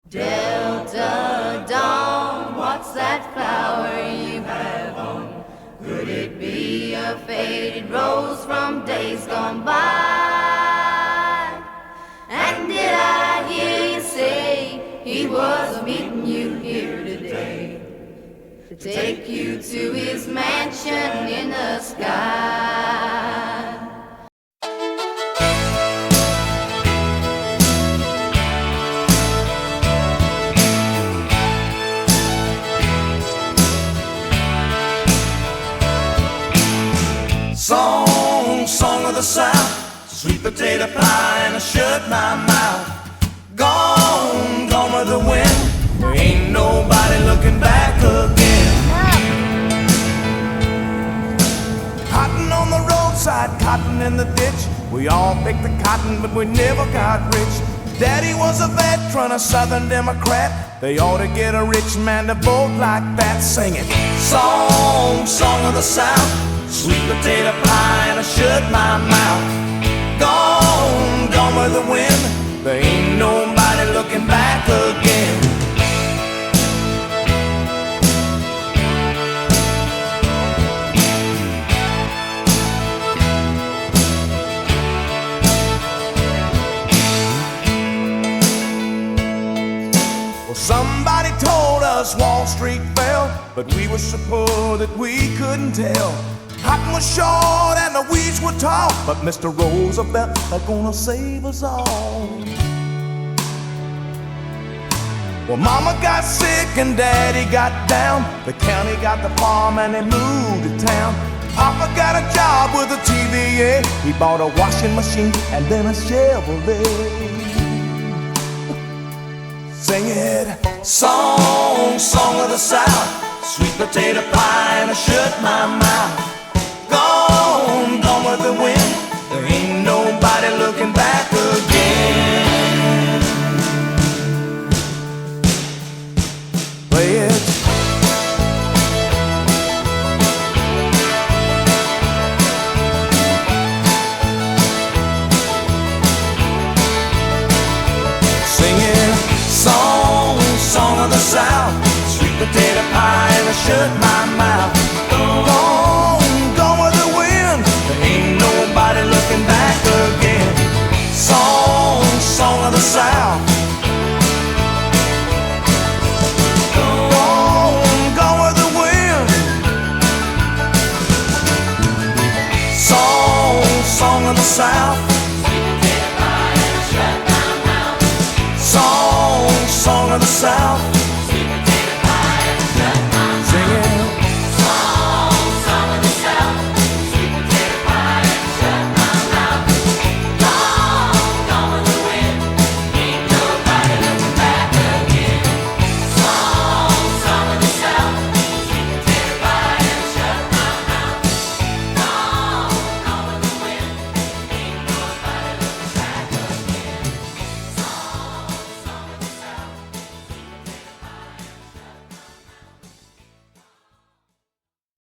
Delta Dawn, what's that flower you have on? Could it be a faded rose from days gone by? And did I hear you say he was meeting you here today to take you to his mansion in the sky? Song of the South, sweet potato pie and a shut my mouth. Gone with the wind, there ain't nobody looking back again. Cotton on the roadside, cotton in the ditch. We all picked the cotton, but we never got rich. Daddy was a veteran, a Southern Democrat. They ought to get a rich man to vote like that. Sing it. Song of the South, sweet potato pie and I shut my mouth. Gone with the wind, there ain't nobody looking back again. Well, somebody told us Wall Street fell, but we were so poor that we couldn't tell. Cotton was short and the weeds were tall, but Mr. Roosevelt are gonna save us all. Well, Mama got sick and Daddy got down. The county got the farm and they moved to town. Papa got a job with a TVA. He bought a washing machine and then a Chevrolet. Sing it. Song of the South, sweet potato pie and I shut my mouth. Gone with the wind, there ain't nobody looking back again. Play it. Singing song of the South, sweet potato pie and I shut my mouth. Gone with the wind, there ain't nobody looking back again. Song of the South. Gone with the wind. Song of the South. Song of the South.